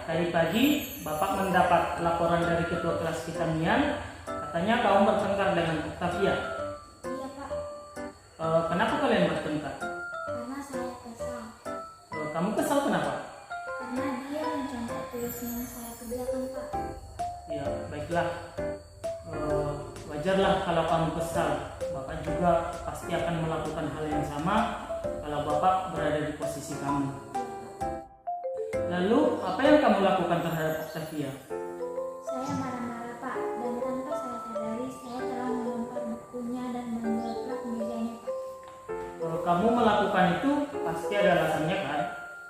Tadi pagi Bapak mendapat laporan dari ketua kelas kita Mian, katanya kamu bertengkar dengan Octavia. Iya Pak, Kenapa kalian bertengkar? karena saya kesal. Kamu kesal kenapa? Karena dia mencontoh tugas yang saya kerjakan Pak. Ya baiklah, wajarlah kalau kamu kesal. Bapak juga pasti akan melakukan hal yang sama kalau Bapak berada di posisi kamu. Lalu apa yang kamu lakukan terhadap Octavia? Saya marah-marah Pak, dan tanpa saya sadari saya telah melempar bukunya dan mendobrak mejanya Pak. Kalau kamu melakukan itu pasti ada alasannya kan?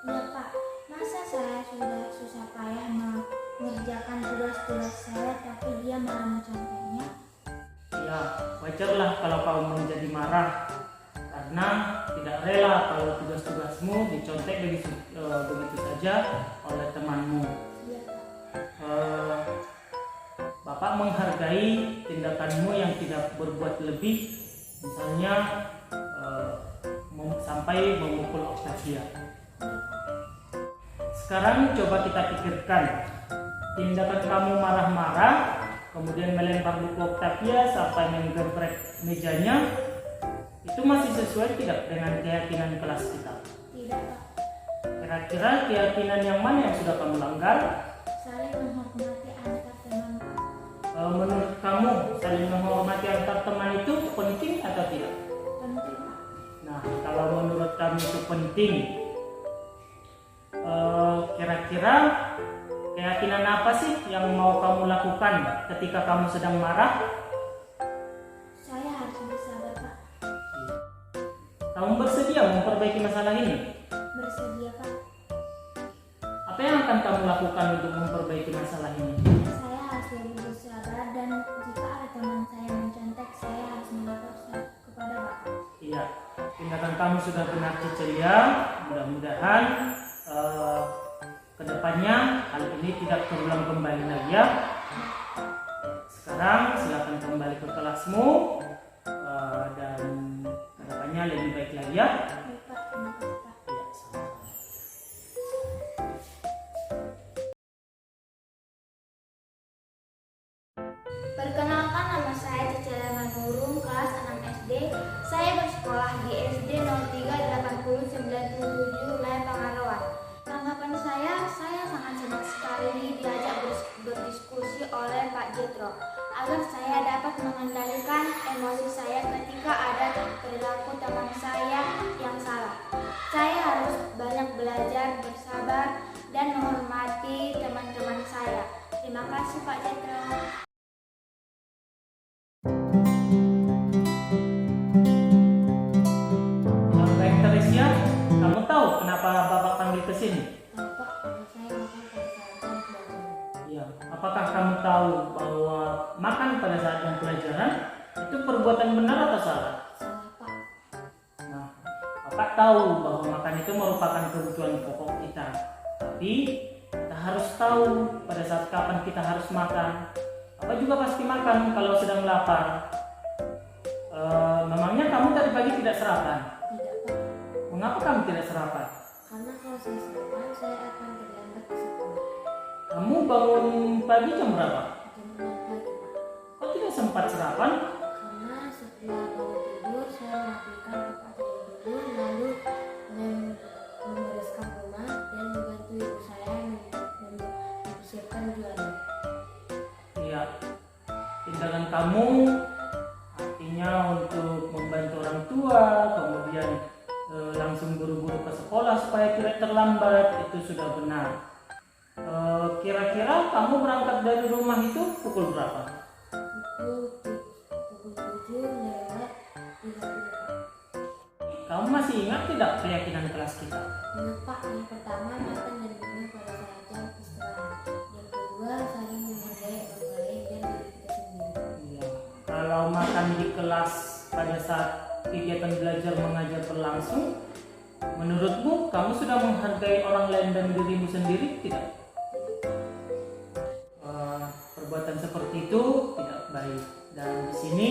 Iya Pak, masa saya sudah susah payah mengerjakan tugas-tugas saya tapi dia malah mencontohnya? Ya wajarlah kalau kamu menjadi marah, karena tidak rela kalau tugas-tugasmu dicontek begitu saja oleh temanmu. Iya Pak. Bapak menghargai tindakanmu yang tidak berbuat lebih, misalnya sampai memukul Octavia. Sekarang coba kita pikirkan, tindakan kamu marah-marah, kemudian melempar buku Octavia sampai menggeprek mejanya, itu masih sesuai tidak dengan keyakinan kelas kita? Tidak Pak. Kira-kira keyakinan yang mana yang sudah kamu langgar? Saling menghormati antar teman Pak. Menurut kamu saling menghormati antar teman itu penting atau tidak? Penting Pak. Nah, kalau menurut kamu itu penting, kira-kira keyakinan apa sih yang mau kamu lakukan ketika kamu sedang marah? Saya harus bersabar Pak. Kamu bersedia memperbaiki masalah ini? Bersedia Pak. Apa yang akan kamu lakukan untuk memperbaiki masalah ini? Saya harus lebih bersabar dan jika ada teman saya mencontek, saya harus melapor kepada Bapak. Iya, tindakan kamu sudah benar Cecelia. Mudah-mudahan kedepannya hal ini tidak terulang kembali lagi ya. Sekarang silakan kembali ke kelasmu dan kedepannya lebih baik lagi ya. Baik Pak, terima kasih Pak. Iya, sama-sama. Perkenalkan, nama saya Cecelia Manurung, kelas 6 SD. Saya bersekolah di SD 038097 Wilayah Pangarawan. Tanggapan saya sangat senang sekali diajak berdiskusi oleh Pak Jetro agar saya dapat mengendalikan emosi saya ketika ada perilaku teman saya yang salah. Saya harus banyak belajar, bersabar, dan menghormati teman-teman saya. Terima kasih Pak Jetro. Baik Teresia, kamu tahu kenapa Bapak panggil ke sini? Bapak, kalau saya makan pada saat jam pelajaran. Iya. Apakah kamu tahu bahwa makan pada saat jam pelajaran itu perbuatan benar atau salah? Salah Pak. Nah, Bapak tahu bahwa makan itu merupakan kebutuhan pokok kita. Tapi kita harus tahu pada saat kapan kita harus makan. Bapak juga pasti makan kalau sedang lapar. Memangnya kamu tadi pagi tidak sarapan? Tidak Pak. Mengapa kamu tidak sarapan? Karena kalau saya sarapan, saya akan terlambat ke sekolah. Kamu bangun pagi jam berapa? Jam 6 pagi Pak. Kok tidak sempat sarapan? Karena setelah bangun tidur, saya merapikan tempat tidur dulu, lalu membereskan rumah dan membantu ibu saya mempersiapkan jualan. Iya. Tindakan kamu artinya untuk membantu orang tua, kemudian langsung buru-buru ke sekolah supaya tidak terlambat, itu sudah benar. Kira-kira kamu berangkat dari rumah itu pukul berapa? Pukul 7 lewat 30. Kamu masih ingat tidak keyakinan kelas kita? Ingat Pak, yang pertama makan dan minum pada saat jam istirahat. Yang kedua saling menghargai orang lain dan diri kita sendiri. Iya. Kalau makan di kelas pada saat kegiatan belajar mengajar berlangsung, menurutmu kamu sudah menghargai orang lain dan dirimu sendiri tidak? Perbuatan seperti itu tidak baik, dan di sini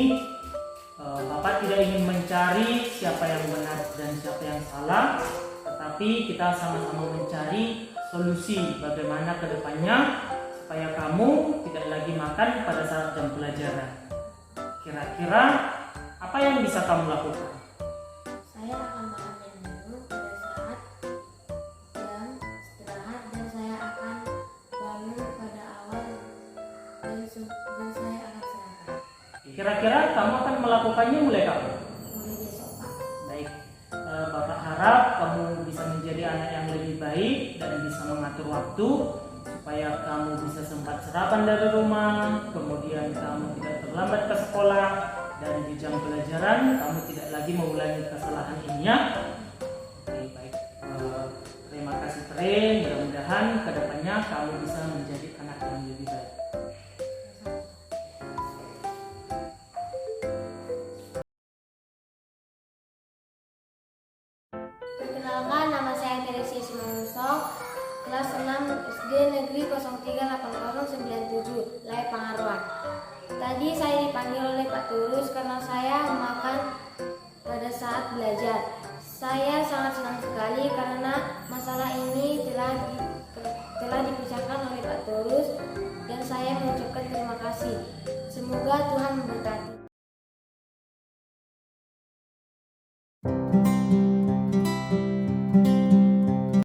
Bapak tidak ingin mencari siapa yang benar dan siapa yang salah, tetapi kita sama-sama mencari solusi bagaimana ke depannya supaya kamu tidak lagi makan pada saat jam pelajaran. Kira-kira apa yang bisa kamu lakukan? Saya akan makan dan minum pada saat jam istirahat dan saya akan bangun pada awal dan saya akan sarapan. Kira-kira kamu akan melakukannya mulai kapan? Mulai besok Pak. Baik, Bapak harap kamu bisa menjadi anak yang lebih baik dan bisa mengatur waktu supaya kamu bisa sempat sarapan dari rumah, kemudian kamu tidak terlambat ke sekolah, dan di jam pelajaran kamu tidak lagi mengulangi kesalahan ini ya. Oke, baik. Terima kasih Tre, mudah-mudahan kedepannya kamu bisa menjadi anak yang lebih baik. Perkenalkan, nama saya Teresia Simanuso, kelas 6 SD Negeri 038097, Lai Pangaruan. Tadi saya dipanggil oleh Pak Turus karena saya makan pada saat belajar. Saya sangat senang sekali karena masalah ini telah dipecahkan oleh Pak Turus dan saya mengucapkan terima kasih. Semoga Tuhan memberkati.